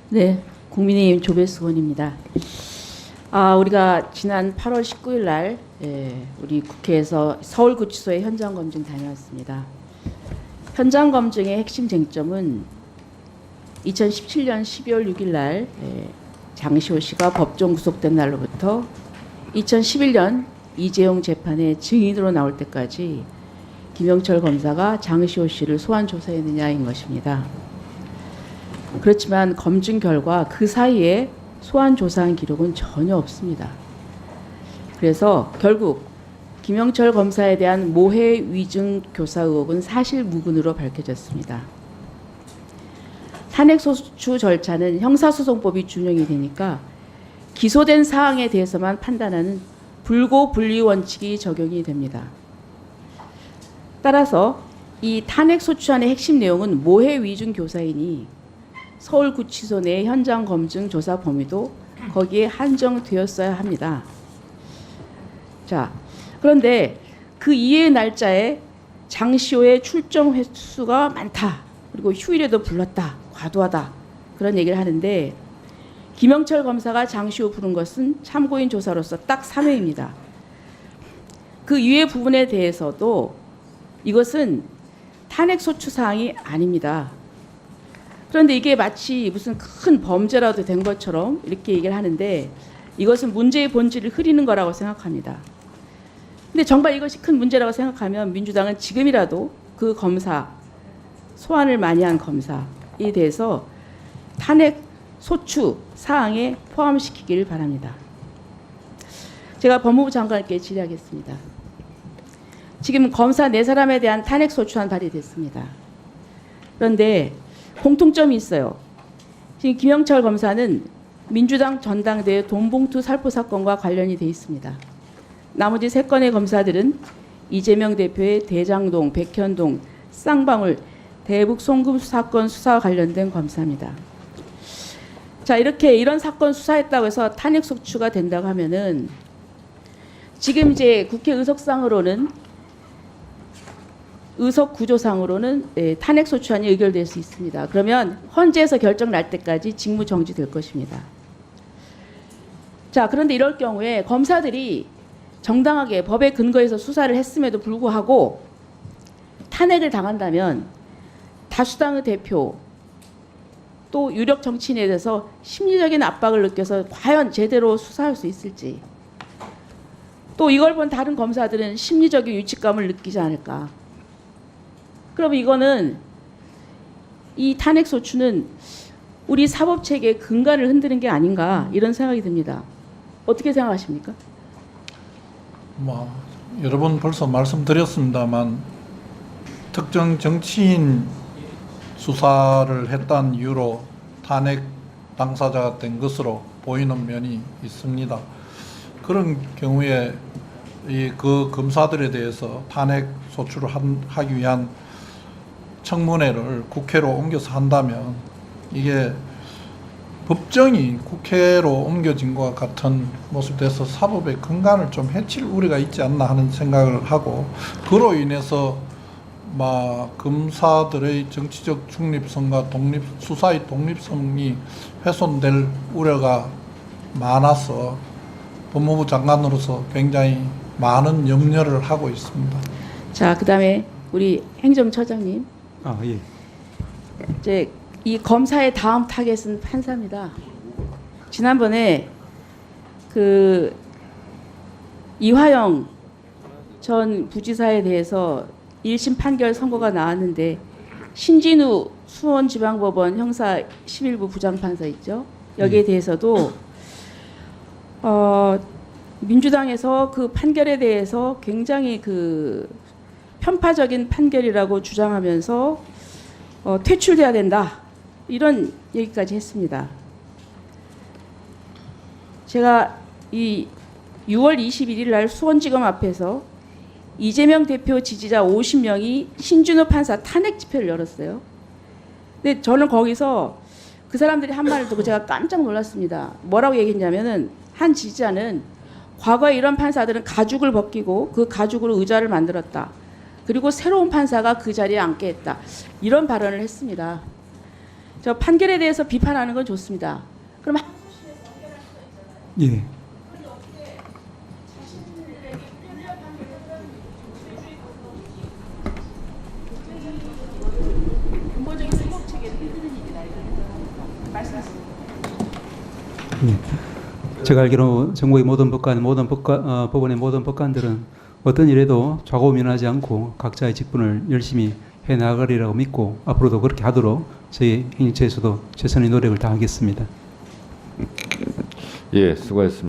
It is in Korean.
네, 국민의힘 조배수 의원입니다. 우리가 지난 8월 19일 날 우리 국회에서 서울구치소에 현장 검증 다녀왔습니다. 현장 검증의 핵심 쟁점은 2017년 12월 6일 날 장시호 씨가 법정 구속된 날로부터 2011년 이재용 재판의 증인으로 나올 때까지 김영철 검사가 장시호 씨를 소환 조사했느냐인 것입니다. 그렇지만 검증 결과 그 사이에 소환 조사한 기록은 전혀 없습니다. 그래서 결국 김영철 검사에 대한 모해 위증 교사 의혹은 사실 무근으로 밝혀졌습니다. 탄핵 소추 절차는 형사소송법이 준용이 되니까 기소된 사항에 대해서만 판단하는 불고 불리 원칙이 적용이 됩니다. 따라서 이 탄핵 소추안의 핵심 내용은 모해 위증 교사이니 서울구치소 내 현장 검증 조사 범위도 거기에 한정되었어야 합니다. 자, 그런데 그 이해 날짜에 장시호의 출정 횟수가 많다. 그리고 휴일에도 불렀다. 과도하다. 그런 얘기를 하는데 김영철 검사가 장시호 부른 것은 참고인 조사로서 딱 3회입니다. 그 이외 부분에 대해서도 이것은 탄핵 소추 사항이 아닙니다. 그런데 이게 마치 무슨 큰 범죄라도 된 것처럼 이렇게 얘기를 하는데 이것은 문제의 본질을 흐리는 거라고 생각합니다. 근데 정말 이것이 큰 문제라고 생각하면 민주당은 지금이라도 그 검사, 소환을 많이 한 검사에 대해서 탄핵 소추 사항에 포함시키기를 바랍니다. 제가 법무부 장관께 질의하겠습니다. 지금 검사 4사람에 대한 탄핵 소추안 발의됐습니다. 그런데 공통점이 있어요. 지금 김영철 검사는 민주당 전당대회 돈봉투 살포 사건과 관련이 돼 있습니다. 나머지 3건의 검사들은 이재명 대표의 대장동, 백현동, 쌍방울, 대북 송금 사건 수사와 관련된 검사입니다. 자, 이런 사건 수사했다고 해서 탄핵 소추가 된다고 하면은 지금 이제 국회 의석상으로는 의석 구조상으로는 탄핵 소추안이 의결될 수 있습니다. 그러면 헌재에서 결정 날 때까지 직무 정지될 것입니다. 자, 그런데 이럴 경우에 검사들이 정당하게 법에 근거해서 수사를 했음에도 불구하고 탄핵을 당한다면 다수당의 대표 또 유력 정치인에 대해서 심리적인 압박을 느껴서 과연 제대로 수사할 수 있을지, 또 이걸 본 다른 검사들은 심리적인 위축감을 느끼지 않을까. 그러면 이거는 이 탄핵 소추는 우리 사법체계의 근간을 흔드는 게 아닌가 이런 생각이 듭니다. 어떻게 생각하십니까? 여러 번 벌써 말씀드렸습니다만 특정 정치인 수사를 했다는 이유로 탄핵 당사자가 된 것으로 보이는 면이 있습니다. 그런 경우에 그 검사들에 대해서 탄핵 소추를 하기 위한 청문회를 국회로 옮겨서 한다면 이게 법정이 국회로 옮겨진 것과 같은 모습이 돼서 사법의 근간을 좀 해칠 우려가 있지 않나 하는 생각을 하고, 그로 인해서 검사들의 정치적 중립성과 수사의 독립성이 훼손될 우려가 많아서 법무부 장관으로서 굉장히 많은 염려를 하고 있습니다. 자, 그다음에 우리 행정처장님. 예. 이제 이 검사의 다음 타겟은 판사입니다. 지난번에 그 이화영 전 부지사에 대해서 1심 판결 선고가 나왔는데 신진우 수원지방법원 형사 11부 부장판사 있죠. 여기에 대해서도 민주당에서 그 판결에 대해서 굉장히 그 편파적인 판결이라고 주장하면서 퇴출돼야 된다 이런 얘기까지 했습니다. 제가 이 6월 21일 날 수원지검 앞에서 이재명 대표 지지자 50명이 신준호 판사 탄핵 집회를 열었어요. 근데 저는 거기서 그 사람들이 한 말을 듣고 제가 깜짝 놀랐습니다. 뭐라고 얘기했냐면은 한 지지자는 과거에 이런 판사들은 가죽을 벗기고 그 가죽으로 의자를 만들었다. 그리고 새로운 판사가 그 자리에 앉게 했다. 이런 발언을 했습니다. 저 판결에 대해서 비판하는 건 좋습니다. 그럼 예. 근본적인 사법 체계를 흔드는 일이다. 말씀하세요. 예. 제가 알기로 정부의 모든 법관, 법원의 모든 법관들은 어떤 일에도 좌고우면하지 않고 각자의 직분을 열심히 해 나가리라고 믿고 앞으로도 그렇게 하도록 저희 행정처에서도 최선의 노력을 다하겠습니다. 예, 수고하셨습니다.